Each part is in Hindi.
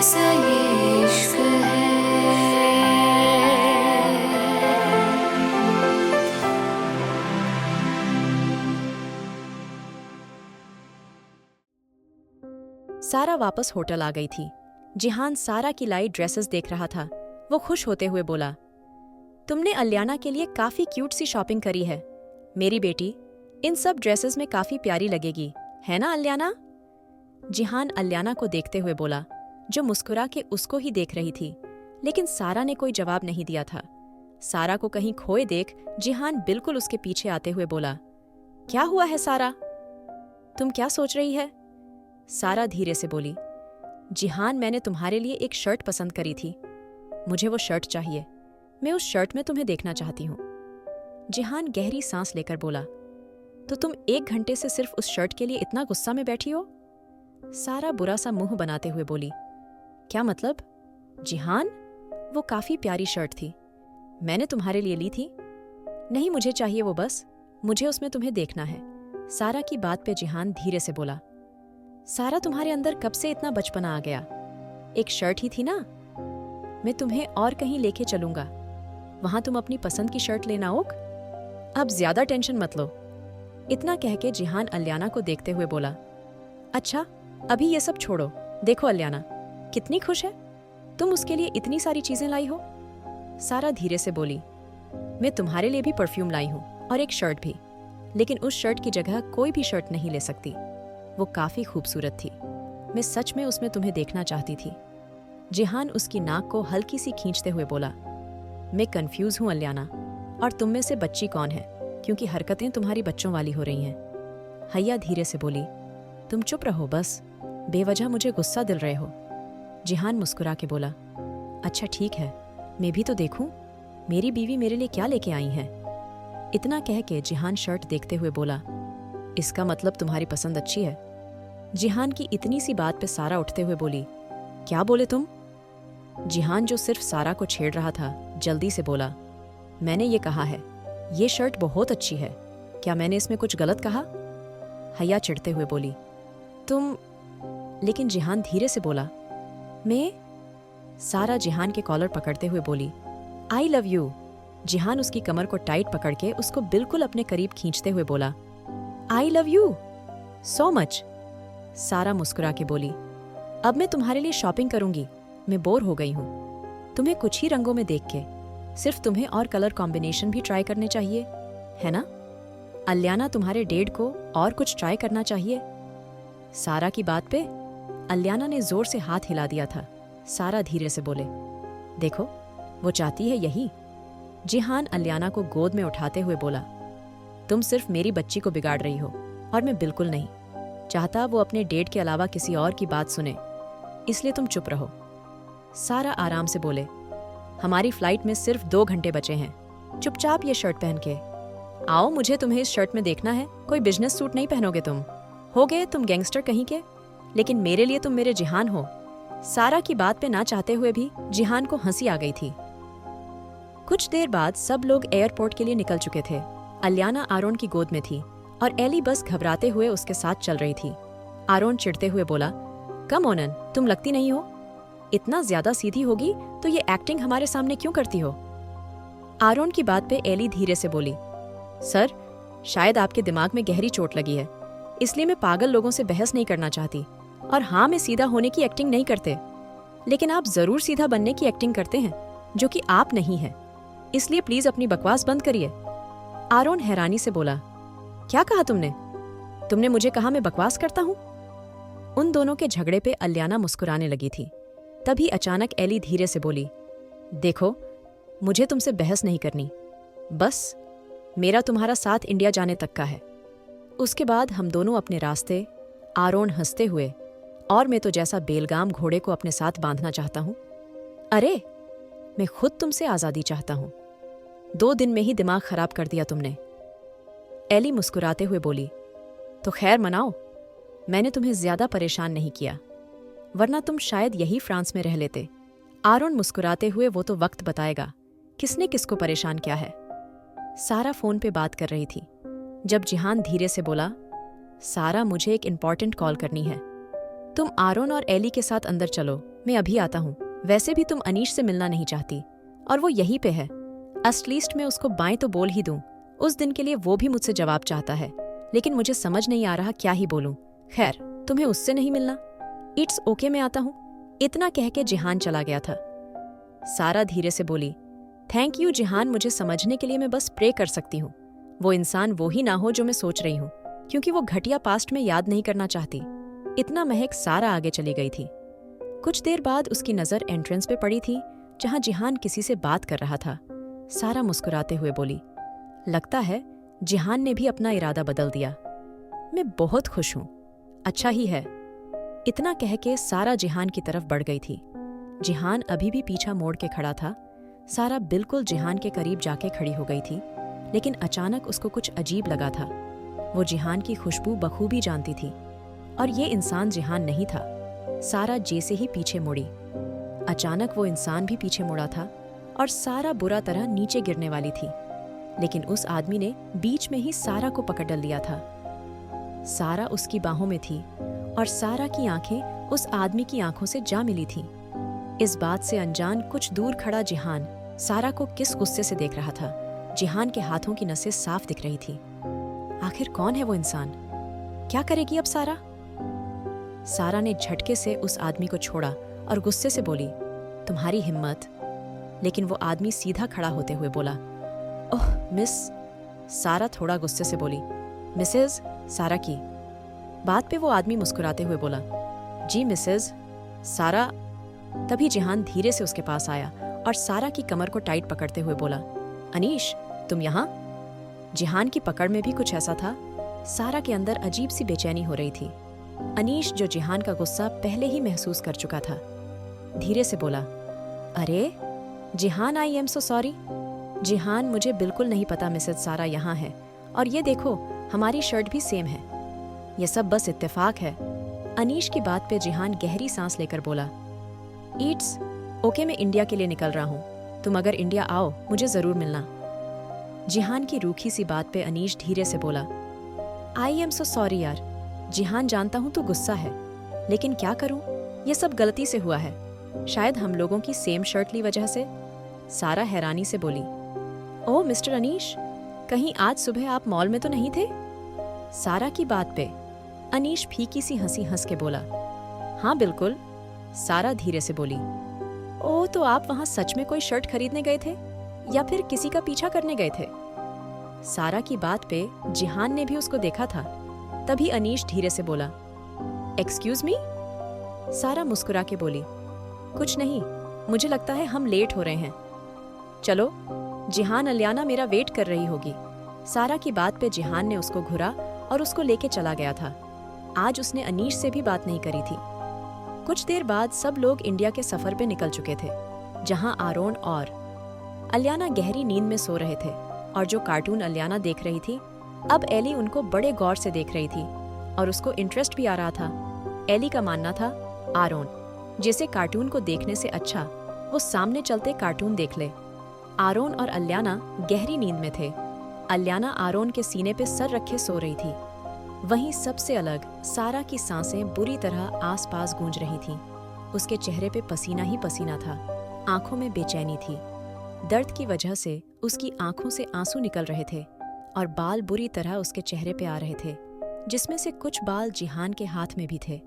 कैसा ये इश्क है। सारा वापस होटल आ गई थी। जिहान सारा की लाई ड्रेसेस देख रहा था। वो खुश होते हुए बोला, तुमने अलियाना के लिए काफी क्यूट सी शॉपिंग करी है मेरी बेटी। इन सब ड्रेसेस में काफी प्यारी लगेगी, है ना अलियाना? जिहान अलियाना को देखते हुए बोला, जो मुस्कुरा के उसको ही देख रही थी। लेकिन सारा ने कोई जवाब नहीं दिया था। सारा को कहीं खोए देख जिहान बिल्कुल उसके पीछे आते हुए बोला, क्या हुआ है सारा? तुम क्या सोच रही है? सारा धीरे से बोली, जिहान मैंने तुम्हारे लिए एक शर्ट पसंद करी थी। मुझे वो शर्ट चाहिए। मैं उस शर्ट में तुम्हें देखना चाहती हूँ। जिहान गहरी सांस लेकर बोला, तो तुम 1 घंटे से सिर्फ उस शर्ट के लिए इतना गुस्सा में बैठी हो? सारा बुरा सा मुंह बनाते हुए बोली, क्या मतलब? जिहान, वो काफी प्यारी शर्ट थी। मैंने तुम्हारे लिए ली थी। नहीं, मुझे चाहिए वो, बस मुझे उसमें तुम्हें देखना है। सारा की बात पे जिहान धीरे से बोला, सारा तुम्हारे अंदर कब से इतना बचपना आ गया? एक शर्ट ही थी ना। मैं तुम्हें और कहीं लेके चलूंगा, वहां तुम अपनी पसंद की शर्ट लेना। ओक, अब ज्यादा टेंशन मत लो। इतना कह के जिहान अलियाना को देखते हुए बोला, अच्छा अभी ये सब छोड़ो। देखो अलियाना कितनी खुश है। तुम उसके लिए इतनी सारी चीजें लाई हो। सारा धीरे से बोली, मैं तुम्हारे लिए भी परफ्यूम लाई हूँ और एक शर्ट भी, लेकिन उस शर्ट की जगह कोई भी शर्ट नहीं ले सकती। वो काफी खूबसूरत थी। मैं सच में उसमें तुम्हें देखना चाहती थी। जिहान उसकी नाक को हल्की सी खींचते हुए बोला, मैं कंफ्यूज हूं अलियाना, और तुम में से बच्ची कौन है, क्योंकि हरकतें तुम्हारी बच्चों वाली हो रही हैं। हैया धीरे से बोली, तुम चुप रहो, बस बेवजह मुझे गुस्सा दिल रहे हो। जिहान मुस्कुरा के बोला, अच्छा ठीक है, मैं भी तो देखूं मेरी बीवी मेरे लिए क्या लेके आई है। इतना कह के जिहान शर्ट देखते हुए बोला, इसका मतलब तुम्हारी पसंद अच्छी है। जिहान की इतनी सी बात पे सारा उठते हुए बोली, क्या बोले तुम? जिहान जो सिर्फ सारा को छेड़ रहा था, जल्दी से बोला, मैंने ये कहा है, ये शर्ट बहुत अच्छी है। क्या मैंने इसमें कुछ गलत कहा? हैया चिढ़ते हुए बोली, तुम। लेकिन जिहान धीरे से बोला, मैं। सारा जिहान के कॉलर पकड़ते हुए बोली, आई लव यू। जिहान उसकी कमर को टाइट पकड़ के उसको बिल्कुल अपने करीब खींचते हुए बोला, I love you so much. सारा मुस्कुरा के बोली, अब मैं तुम्हारे लिए शॉपिंग करूंगी। मैं बोर हो गई हूं तुम्हें कुछ ही रंगों में देख के। सिर्फ तुम्हें और कलर कॉम्बिनेशन भी ट्राई करने चाहिए, है ना? अलियाना, तुम्हारे डेड को और कुछ ट्राई करना चाहिए। सारा की बात पे अलियाना ने जोर से हाथ हिला दिया था। सारा धीरे से बोले, देखो वो चाहती है यही। जिहान अलियाना को गोद में उठाते हुए बोला, तुम सिर्फ मेरी बच्ची को बिगाड़ रही हो, और मैं बिल्कुल नहीं चाहता वो अपने डेड के अलावा किसी और की बात सुने, इसलिए तुम चुप रहो। सारा आराम से बोले, हमारी फ्लाइट में सिर्फ 2 घंटे बचे हैं। चुपचाप ये शर्ट पहन के आओ, मुझे तुम्हें इस शर्ट में देखना है। कोई बिजनेस सूट नहीं पहनोगे तुम। हो गए तुम गैंगस्टर कहीं के, लेकिन मेरे लिए तुम मेरे जिहान हो। सारा की बात पे ना चाहते हुए भी जिहान को हंसी आ गई थी। कुछ देर बाद सब लोग एयरपोर्ट के लिए निकल चुके थे। अलियाना आरोन की गोद में थी और एली बस घबराते हुए उसके साथ चल रही थी। आरोन चिढ़ते हुए बोला, कम ओनन, तुम लगती नहीं हो। इतना ज्यादा सीधी होगी तो ये एक्टिंग हमारे सामने क्यों करती हो? आरोन की बात पे एली धीरे से बोली, सर शायद आपके दिमाग में गहरी चोट लगी है, इसलिए मैं पागल लोगों से बहस नहीं करना चाहती। और हाँ, मैं सीधा होने की एक्टिंग नहीं करते, लेकिन आप जरूर सीधा बनने की एक्टिंग करते हैं, जो कि आप नहीं है। इसलिए प्लीज अपनी बकवास बंद करिए। आरोन हैरानी से बोला, क्या कहा तुमने? तुमने मुझे कहा मैं बकवास करता हूँ? उन दोनों के झगड़े पे अलियाना मुस्कुराने लगी थी। तभी अचानक एली धीरे से बोली, देखो मुझे तुमसे बहस नहीं करनी, बस मेरा तुम्हारा साथ इंडिया जाने तक का है। उसके बाद हम दोनों अपने रास्ते। आरोन हंसते हुए, और मैं तो जैसा बेलगाम घोड़े को अपने साथ बांधना चाहता हूं। अरे मैं खुद तुमसे आजादी चाहता हूं। 2 दिन में ही दिमाग खराब कर दिया तुमने। एली मुस्कुराते हुए बोली, तो खैर मनाओ, मैंने तुम्हें ज्यादा परेशान नहीं किया, वरना तुम शायद यही फ्रांस में रह लेते। आरोन मुस्कुराते हुए, वो तो वक्त बताएगा किसने किसको परेशान किया है। सारा फोन पे बात कर रही थी जब जिहान धीरे से बोला, सारा मुझे एक इंपॉर्टेंट कॉल करनी है, तुम आरोन और एली के साथ अंदर चलो, मैं अभी आता हूँ। वैसे भी तुम अनीश से मिलना नहीं चाहती और वो यहीं पे है। एटलीस्ट मैं उसको बाएं तो बोल ही दूं। उस दिन के लिए वो भी मुझसे जवाब चाहता है, लेकिन मुझे समझ नहीं आ रहा क्या ही बोलूं। खैर, तुम्हें उससे नहीं मिलना? इट्स ओके, मैं आता हूँ। इतना कह के जिहान चला गया था। सारा धीरे से बोली, थैंक यू जिहान, मुझे समझने के लिए मैं बस प्रे कर सकती हूँ। वो इंसान वो ही ना हो जो मैं सोच रही हूँ, क्योंकि वो घटिया पास्ट में याद नहीं करना चाहती। इतना महक सारा आगे चली गई थी। कुछ देर बाद उसकी नज़र एंट्रेंस पे पड़ी थी, जहां जिहान किसी से बात कर रहा था। सारा मुस्कुराते हुए बोली, लगता है जिहान ने भी अपना इरादा बदल दिया। मैं बहुत खुश हूं। अच्छा ही है। इतना कह के सारा जिहान की तरफ बढ़ गई थी। जिहान अभी भी पीछा मोड़ के खड़ा था। सारा बिल्कुल जिहान के करीब जाके खड़ी हो गई थी, लेकिन अचानक उसको कुछ अजीब लगा था। वो जिहान की खुशबू बखूबी जानती थी, और ये इंसान जिहान नहीं था। सारा जैसे ही पीछे मुड़ी, अचानक वो इंसान भी पीछे मुड़ा था और सारा बुरा तरह नीचे गिरने वाली थी, लेकिन उस आदमी ने बीच में ही सारा को पकड़ लिया था। सारा उसकी बाहों में थी और सारा की आंखें उस आदमी की आंखों से जा मिली थीं। इस बात से अनजान कुछ दूर खड़ा जिहान सारा को किस गुस्से से देख रहा था। जिहान के हाथों की नसें साफ दिख रही थी। आखिर कौन है वो इंसान? क्या करेगी अब सारा? सारा ने झटके से उस आदमी को छोड़ा और गुस्से से बोली, तुम्हारी हिम्मत। लेकिन वो आदमी सीधा खड़ा होते हुए बोला, ओह मिस। सारा थोड़ा गुस्से से बोली, मिसेज सारा की। बात पे वो आदमी मुस्कुराते हुए बोला, जी मिसेज सारा। तभी जिहान धीरे से उसके पास आया और सारा की कमर को टाइट पकड़ते हुए बोला, अनीश तुम यहाँ? जिहान की पकड़ में भी कुछ ऐसा था। सारा के अंदर अजीब सी बेचैनी हो रही थी। अनीश, जो जिहान का गुस्सा पहले ही महसूस कर चुका था, धीरे से बोला, अरे जिहान, आई एम सो सॉरी। जिहान, मुझे बिल्कुल नहीं पता मिसेज सारा यहाँ है, और ये देखो हमारी शर्ट भी सेम है। ये सब बस इत्तेफाक है। अनीश की बात पे जिहान गहरी सांस लेकर बोला, इट्स ओके, मैं इंडिया के लिए निकल रहा हूँ। तुम अगर इंडिया आओ मुझे जरूर मिलना। जिहान की रूखी सी बात पे अनीश धीरे से बोला, आई एम सो सॉरी यार। जिहान, जानता हूँ तू गुस्सा है, लेकिन क्या करूँ, ये सब गलती से हुआ है। शायद हम लोगों की सेम शर्ट ली वजह से। सारा हैरानी से बोली, ओह मिस्टर अनीश, कहीं आज सुबह आप मॉल में तो नहीं थे? सारा की बात पे अनीश फीकी सी हंसी हंस के बोला, हाँ बिल्कुल। सारा धीरे से बोली, ओह तो आप वहां सच में कोई शर्ट खरीदने गए थे या फिर किसी का पीछा करने गए थे? सारा की बात पे जिहान ने भी उसको देखा था। तभी अनीश धीरे से बोला, एक्सक्यूज मी। सारा मुस्कुरा के बोली, कुछ नहीं, मुझे लगता है हम लेट हो रहे हैं। चलो, जिहान, अलियाना मेरा वेट कर रही होगी। सारा की बात पे जिहान ने उसको घुरा और उसको लेके चला गया था। आज उसने अनीश से भी बात नहीं करी थी। कुछ देर बाद सब लोग इंडिया के सफर पे निकल चुके थे, जहां आरोन और अलियाना गहरी नींद में सो रहे थे, और जो कार्टून अलियाना देख रही थी, अब एली उनको बड़े गौर से देख रही थी और उसको इंटरेस्ट भी आ रहा था। एली का मानना था आरोन जिसे कार्टून को देखने से अच्छा वो सामने चलते कार्टून देख ले। आरोन और अलियाना गहरी नींद में थे। अलियाना आरोन के सीने पे सर रखे सो रही थी। वहीं सबसे अलग सारा की सांसें बुरी तरह आसपास गूंज रही थीं। उसके चेहरे पे पसीना ही पसीना था, आंखों में बेचैनी थी। दर्द की वजह से उसकी आंखों से आंसू निकल रहे थे और बाल बुरी तरह उसके चेहरे पे आ रहे थे, जिसमें से कुछ बाल जिहान के हाथ में भी थे।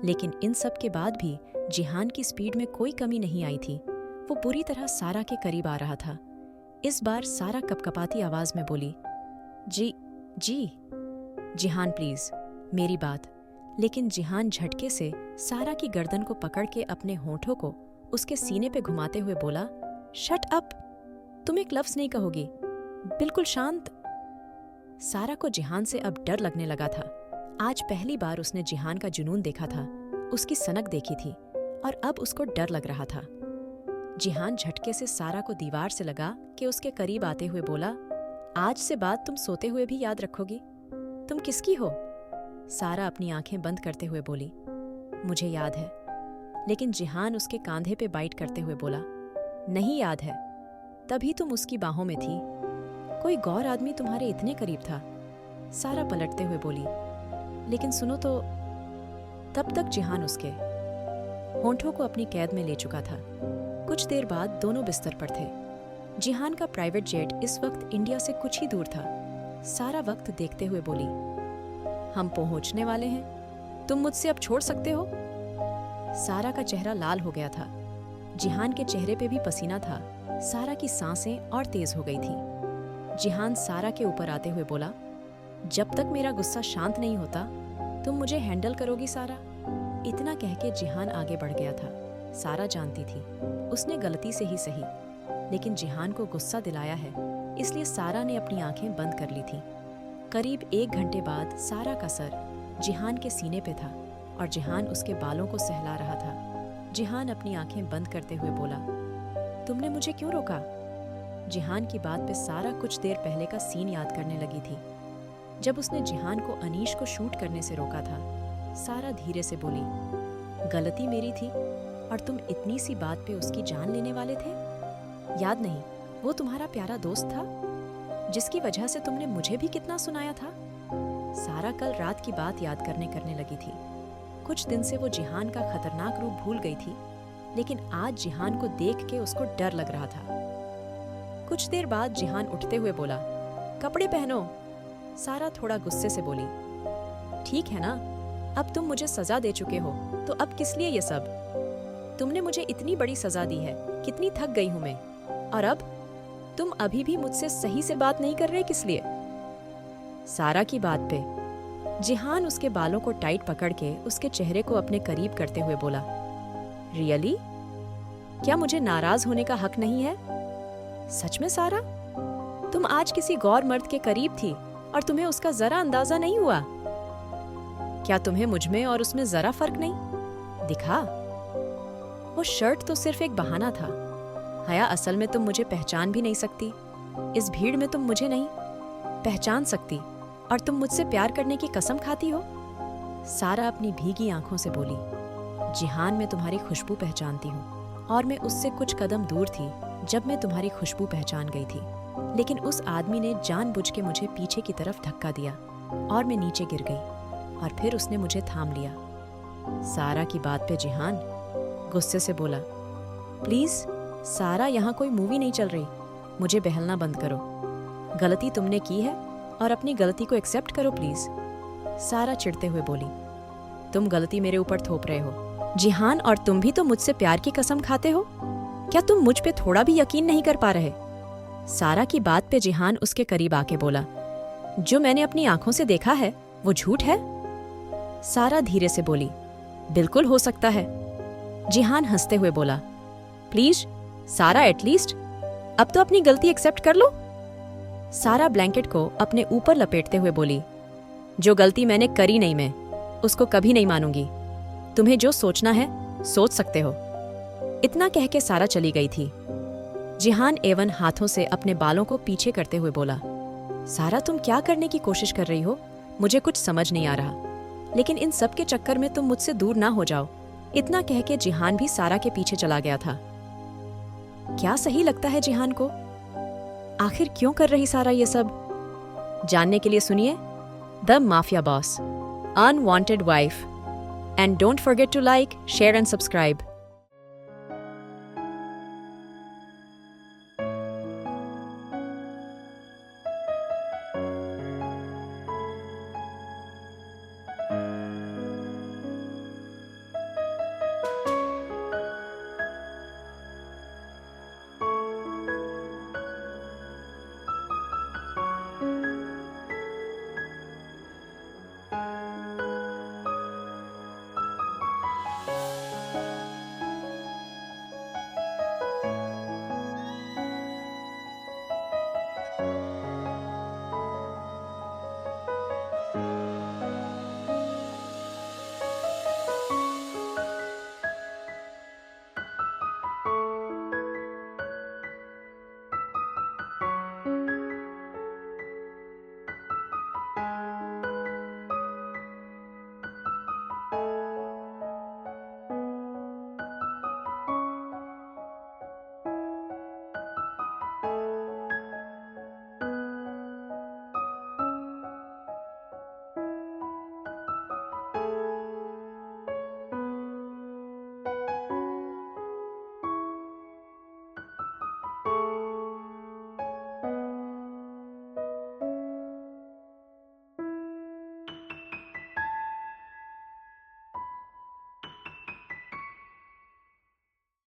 लेकिन इन सब के बाद भी जिहान की स्पीड में कोई कमी नहीं आई थी। वो बुरी तरह सारा के करीब आ रहा था। इस बार सारा कपकपाती आवाज में बोली, जी। जिहान प्लीज, मेरी बात। लेकिन जिहान झटके से सारा की गर्दन को पकड़ के अपने होठों को उसके सीने पे घुमाते हुए बोला, शट अप, तुम एक लफ्ज नहीं कहोगी, बिल्कुल शांत। सारा को जिहान से अब डर लगने लगा था। आज पहली बार उसने जिहान का जुनून देखा था, उसकी सनक देखी थी, और अब उसको डर लग रहा था। जिहान झटके से सारा को दीवार से लगा के उसके करीब आते हुए बोला, आज से बात तुम सोते हुए भी याद रखोगी? तुम किसकी हो? सारा अपनी आंखें बंद करते हुए बोली, मुझे याद है। लेकिन जिहान उसके कांधे पे बाइट करते हुए बोला, नहीं याद है, तभी तुम उसकी बाहों में थी। कोई गौर आदमी तुम्हारे इतने करीब था। सारा पलटते हुए बोली, लेकिन सुनो तो। तब तक जिहान उसके होंठों को अपनी कैद में ले चुका था। कुछ देर बाद दोनों बिस्तर पर थे। जिहान का प्राइवेट जेट इस वक्त इंडिया से कुछ ही दूर था। सारा वक्त देखते हुए बोली, हम पहुंचने वाले हैं, तुम मुझसे अब छोड़ सकते हो। सारा का चेहरा लाल हो गया था। जिहान के चेहरे पे भी पसीना था। सारा की सांसें और तेज हो गई थी। जिहान सारा के ऊपर आते हुए बोला, जब तक मेरा गुस्सा शांत नहीं होता तुम मुझे हैंडल करोगी सारा। इतना कह के जिहान आगे बढ़ गया था। सारा जानती थी उसने गलती से ही सही, लेकिन जिहान को गुस्सा दिलाया है, इसलिए सारा ने अपनी आंखें बंद कर ली थी। करीब 1 घंटे बाद सारा का सर जिहान के सीने पे था और जिहान उसके बालों को सहला रहा था। जिहान अपनी आंखें बंद करते हुए बोला, तुमने मुझे क्यों रोका? जिहान की बात पे सारा कुछ देर पहले का सीन याद करने लगी थी, जब उसने जिहान को अनीश को शूट करने से रोका था। सारा धीरे से बोली, गलती मेरी थी और तुम इतनी सी बात पे उसकी जान लेने वाले थे? याद नहीं, वो तुम्हारा प्यारा दोस्त था जिसकी वजह से तुमने मुझे भी कितना सुनाया था। सारा कल रात की बात याद करने लगी थी। कुछ दिन से वो जिहान का खतरनाक रूप भूल गई थी, लेकिन आज जिहान को देख के उसको डर लग रहा था। कुछ देर बाद जिहान उठते हुए बोला, कपड़े पहनो। सारा थोड़ा गुस्से से बोली, ठीक है ना, अब तुम मुझे सजा दे चुके हो, तो अब किस लिए ये सब? तुमने मुझे इतनी बड़ी सजा दी है, कितनी थक गई हूं मैं। और अब तुम अभी भी मुझसे सही से बात नहीं कर रहे, किस लिए? सारा की बात पे जिहान उसके बालों को टाइट पकड़ के उसके चेहरे को अपने करीब करते हुए बोला, रियली? क्या मुझे नाराज होने का हक नहीं है? सच में सारा, तुम आज किसी गौर मर्द के करीब थी और तुम्हें उसका जरा अंदाजा नहीं हुआ? क्या तुम्हें मुझमें और उसमें जरा फर्क नहीं दिखा? वो शर्ट तो सिर्फ एक बहाना था। हया, असल में तुम मुझे पहचान भी नहीं सकती। इस भीड़ में तुम मुझे नहीं पहचान सकती और तुम मुझसे प्यार करने की कसम खाती हो। सारा अपनी भीगी आंखों से बोली, जिहान, मैं तुम्हारी खुशबू पहचानती हूँ और मैं उससे कुछ कदम दूर थी जब मैं तुम्हारी खुशबू पहचान गई थी, लेकिन उस आदमी ने जानबूझ के मुझे पीछे की तरफ धक्का दिया और मैं नीचे गिर गई और फिर उसने मुझे थाम लिया। सारा की बात पे जिहान गुस्से से बोला, प्लीज सारा, यहाँ कोई मूवी नहीं चल रही, मुझे बहलना बंद करो। गलती तुमने की है और अपनी गलती को एक्सेप्ट करो प्लीज। सारा चिढ़ते हुए बोली, तुम गलती मेरे ऊपर थोप रहे हो। जिहान, और तुम भी तो मुझसे प्यार की कसम खाते हो, क्या तुम मुझ पे थोड़ा भी यकीन नहीं कर पा रहे? सारा की बात पे जिहान उसके करीब आके बोला, जो मैंने अपनी आंखों से देखा है वो झूठ है? सारा धीरे से बोली, बिल्कुल हो सकता है। जिहान हंसते हुए बोला, प्लीज सारा, एटलीस्ट अब तो अपनी गलती एक्सेप्ट कर लो। सारा ब्लैंकेट को अपने ऊपर लपेटते हुए बोली, जो गलती मैंने करी नहीं, मैं उसको कभी नहीं मानूंगी। तुम्हें जो सोचना है सोच सकते हो। इतना कह के सारा चली गई थी। जिहान एवन हाथों से अपने बालों को पीछे करते हुए बोला, सारा, तुम क्या करने की कोशिश कर रही हो? मुझे कुछ समझ नहीं आ रहा, लेकिन इन सब के चक्कर में तुम मुझसे दूर ना हो जाओ। इतना कह के जिहान भी सारा के पीछे चला गया था। क्या सही लगता है जिहान को? आखिर क्यों कर रही सारा ये सब? जानने के लिए सुनिए the mafia boss, unwanted wife, and don't forget to like, share and subscribe.